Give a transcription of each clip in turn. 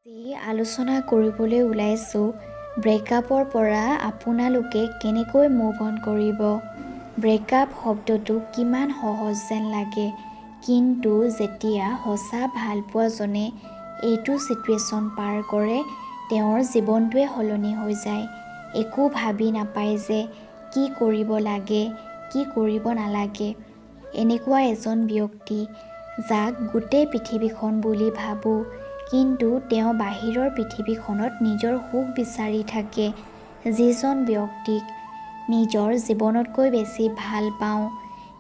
আজি আলোচনা কৰিবলৈ ওলাইছোঁ ব্ৰেকআপৰ পৰা আপোনালোকে কেনেকৈ মুভ অন কৰিব। ব্ৰেকআপ শব্দটো কিমান সহজ যেন লাগে, কিন্তু যেতিয়া সঁচা ভালপোৱাজনে এইটো চিটুৱেশ্যন পাৰ কৰে, তেওঁৰ জীৱনটোৱে সলনি হৈ যায়। একো ভাবি নাপায় যে কি কৰিব লাগে, কি কৰিব নালাগে। এনেকুৱা এজন ব্যক্তি যাক গোটেই পৃথিৱীখন বুলি ভাবোঁ, কিন্তু তেওঁ বাহিৰৰ পৃথিৱীখনত নিজৰ সুখ বিচাৰি থাকে। যিজন ব্যক্তিক নিজৰ জীৱনতকৈ বেছি ভাল পাওঁ,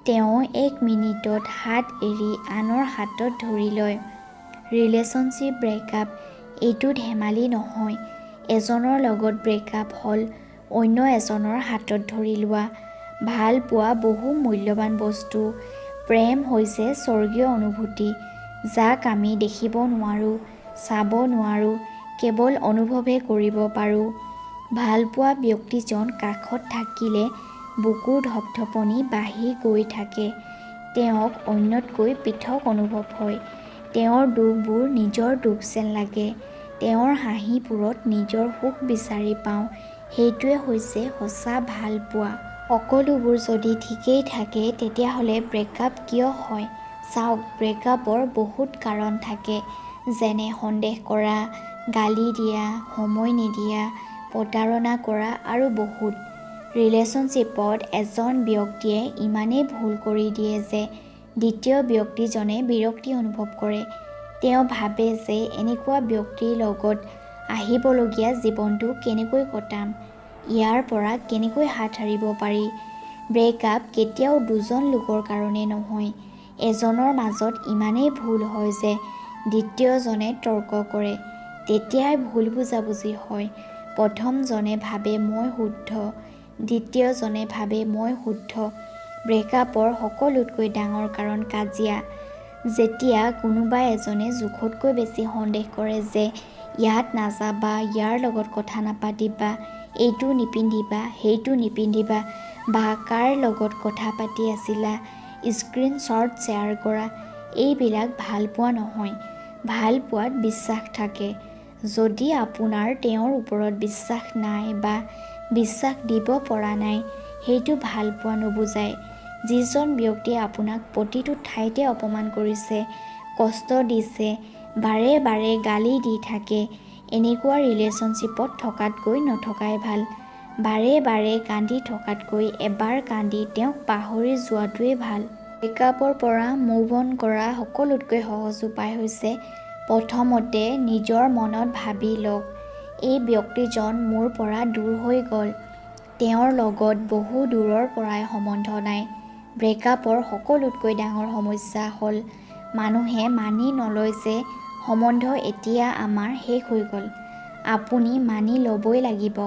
তেওঁ 1 মিনিটত হাত এৰি আনৰ হাতত ধৰি লয়। ৰিলেশ্যনশ্বিপ ব্ৰেকআপ এইটো ধেমালি নহয়। এজনৰ লগত ব্ৰেকআপ হ'ল অন্য এজনৰ হাতত ধৰি লোৱা। ভাল পোৱা বহু মূল্যৱান বস্তু। প্ৰেম হৈছে স্বৰ্গীয় অনুভূতি, যাক আমি দেখিব নোৱাৰোঁ, চাব নোৱাৰোঁ, কেৱল অনুভৱহে কৰিব পাৰোঁ। ভালপোৱা ব্যক্তিজন কাষত থাকিলে বুকুৰ ধপধপনি বাঢ়ি গৈ থাকে। তেওঁক অন্যতকৈ পৃথক অনুভৱ হয়। তেওঁৰ দুখবোৰ নিজৰ দুখ যেন লাগে। তেওঁৰ হাঁহিবোৰত নিজৰ সুখ বিচাৰি পাওঁ। সেইটোৱে হৈছে সঁচা ভালপোৱা। সকলোবোৰ যদি ঠিকেই থাকে, তেতিয়াহ'লে ব্ৰেকআপ কিয় হয়? চাওক, ব্ৰেকআপৰ বহুত কাৰণ থাকে, যেনে সন্দেহ কৰা, গালি দিয়া, সময় নিদিয়া, প্ৰতাৰণা কৰা আৰু বহুত। ৰিলেশ্যনশ্বিপত এজন ব্যক্তিয়ে ইমানেই ভুল কৰি দিয়ে যে দ্বিতীয় ব্যক্তিজনে বিৰক্তি অনুভৱ কৰে। তেওঁ ভাবে যে এনেকুৱা ব্যক্তিৰ লগত আহিবলগীয়া জীৱনটো কেনেকৈ কটাম, ইয়াৰ পৰা কেনেকৈ হাত সাৰিব পাৰি। ব্ৰেকআপ কেতিয়াও দুজন লোকৰ কাৰণে নহয়। এজনৰ মাজত ইমানেই ভুল হয় যে দ্বিতীয়জনে তৰ্ক কৰে। তেতিয়াই ভুল বুজাবুজি হয়। প্ৰথমজনে ভাবে মই শুদ্ধ, দ্বিতীয়জনে ভাবে মই শুদ্ধ। ব্ৰেকআপৰ সকলোতকৈ ডাঙৰ কাৰণ কাজিয়া। যেতিয়া কোনোবা এজনে জোখতকৈ বেছি সন্দেহ কৰে যে ইয়াত নাযাবা, ইয়াৰ লগত কথা নাপাতিবা, এইটো নিপিন্ধিবা, সেইটো নিপিন্ধিবা, বা কাৰ লগত কথা পাতি আছিলা, স্ক্ৰীনশ্বট শ্বেয়াৰ কৰা, এইবিলাক ভালপোৱা নহয়। ভালপোৱাত বিশ্বাস থাকে। যদি আপোনাৰ তেওঁৰ ওপৰত বিশ্বাস নাই বা বিশ্বাস দিব পৰা নাই, সেইটো ভালপোৱা নুবুজায়। যিজন ব্যক্তিয়ে আপোনাক প্ৰতিটো ঠাইতে অপমান কৰিছে, কষ্ট দিছে, বাৰে বাৰে গালি দি থাকে, এনেকুৱা ৰিলেশ্যনশ্বিপত থকাতকৈ নথকাই ভাল। বাৰে বাৰে কান্দি থকাতকৈ এবাৰ কান্দি তেওঁক পাহৰি যোৱাটোৱে ভাল। ব্ৰেকআপৰ পৰা মুভ অন কৰা সকলোতকৈ সহজ উপায় হৈছে, প্ৰথমতে নিজৰ মনত ভাবি লওক, এই ব্যক্তিজন মোৰ পৰা দূৰ হৈ গ'ল। তেওঁৰ লগত বহু দূৰৰ পৰাই সম্বন্ধ নাই। ব্ৰেকআপৰ সকলোতকৈ ডাঙৰ সমস্যা হ'ল মানুহে মানি নলয় যে সম্বন্ধ এতিয়া আমাৰ শেষ হৈ গ'ল। আপুনি মানি ল'বই লাগিব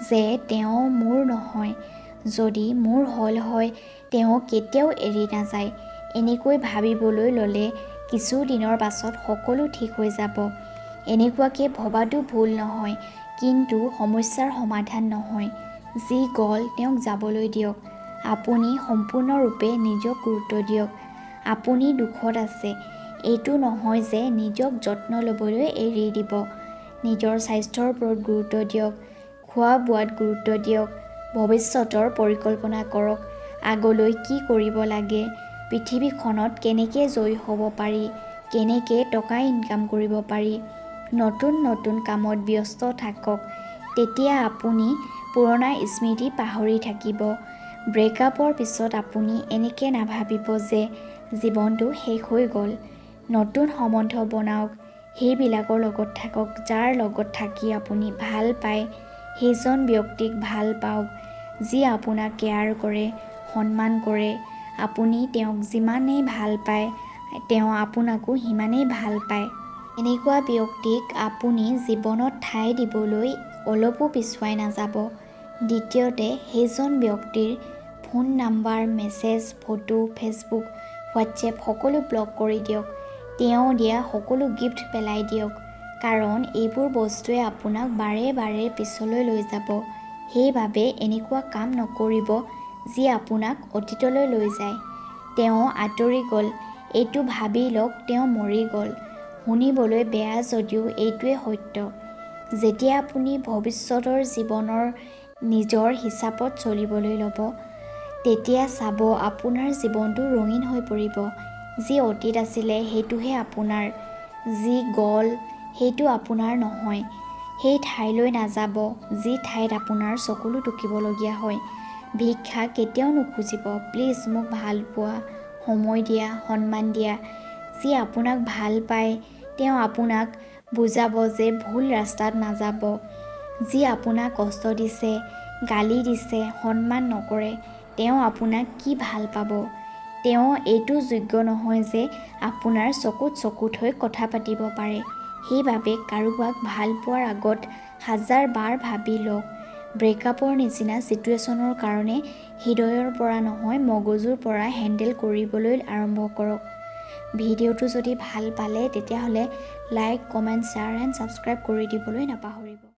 যে তেওঁ মোৰ নহয়। যদি মোৰ হ'ল হয়, তেওঁ কেতিয়াও এৰি নাযায়। এনেকৈ ভাবিবলৈ ল'লে কিছু দিনৰ পাছত সকলো ঠিক হৈ যাব। এনেকুৱাকৈ ভবাটো ভুল নহয়, কিন্তু সমস্যাৰ সমাধান নহয়। যি গ'ল তেওঁক যাবলৈ দিয়ক। আপুনি সম্পূৰ্ণৰূপে নিজক গুৰুত্ব দিয়ক। আপুনি দুখত আছে, এইটো নহয় যে নিজক যত্ন ল'বলৈ এৰি দিব। নিজৰ স্বাস্থ্যৰ ওপৰত গুৰুত্ব দিয়ক, খোৱা বোৱাত গুৰুত্ব দিয়ক, ভৱিষ্যতৰ পৰিকল্পনা কৰক। আগলৈ কি কৰিব লাগে, পৃথিৱীখনত কেনেকৈ জয়ী হ'ব পাৰি, কেনেকৈ টকা ইনকাম কৰিব পাৰি, নতুন নতুন কামত ব্যস্ত থাকক। তেতিয়া আপুনি পুৰণা স্মৃতি পাহৰি থাকিব। ব্ৰেকআপৰ পিছত আপুনি এনেকৈ নাভাবিব যে জীৱনটো শেষ হৈ গ'ল। নতুন সম্বন্ধ বনাওক, সেইবিলাকৰ লগত থাকক যাৰ লগত থাকি আপুনি ভাল পায়। সেইজন ব্যক্তিক ভাল পাওক যি আপোনাক কেয়াৰ কৰে, সন্মান কৰে। আপুনি তেওঁক যিমানেই ভাল পায়, তেওঁ আপোনাকো সিমানেই ভাল পায়। এনেকুৱা ব্যক্তিক আপুনি জীৱনত ঠাই দিবলৈ অলপো পিছুৱাই নাযাব। দ্বিতীয়তে, সেইজন ব্যক্তিৰ phone number, message, photo, Facebook, WhatsApp সকলো ব্লক কৰি দিয়ক। তেওঁ দিয়া সকলো গিফ্ট পেলাই দিয়ক, কাৰণ এইবোৰ বস্তুৱে আপোনাক বাৰে বাৰে পিছলৈ লৈ যাব। সেইবাবে এনেকুৱা কাম নকৰিব যি আপোনাক অতীতলৈ লৈ যায়। তেওঁ আঁতৰি গ'ল, এইটো ভাবি লওক তেওঁ মৰি গ'ল। শুনিবলৈ বেয়া যদিও এইটোৱে সত্য। যেতিয়া আপুনি ভৱিষ্যতৰ জীৱনৰ নিজৰ হিচাপত চলিবলৈ ল'ব, তেতিয়া চাব আপোনাৰ জীৱনটো ৰঙীন হৈ পৰিব। যি অতীত আছিলে সেইটোহে আপোনাৰ, যি গ'ল সেইটো আপোনাৰ নহয়। সেই ঠাইলৈ নাযাব যি ঠাইত আপোনাৰ চকুলো টুকিবলগীয়া হয়। ভিক্ষা কেতিয়াও নুখুজিব। প্লিজ মোক ভাল পোৱা, সময় দিয়া, সন্মান দিয়া। যি আপোনাক ভাল পায় তেওঁ আপোনাক বুজাব যে ভুল ৰাস্তাত নাযাব। যি আপোনাক কষ্ট দিছে, গালি দিছে, সন্মান নকৰে, তেওঁ আপোনাক কি ভাল পাব? তেওঁ এইটো যোগ্য নহয় যে আপোনাৰ চকুত চকু থৈ কথা পাতিব পাৰে। সেইবাবে কাৰোবাক ভাল পোৱাৰ আগত 1000 বাৰ ভাবি লওক। ব্ৰেকআপৰ নিচিনা চিটুৱেশ্যনৰ কাৰণে হৃদয়ৰ পৰা নহয় মগজুৰ পৰা হেণ্ডেল কৰিবলৈ আৰম্ভ কৰক। ভিডিঅ'টো যদি ভাল পালে তেতিয়াহ'লে like, comment, share and subscribe কৰি দিবলৈ নাপাহৰিব।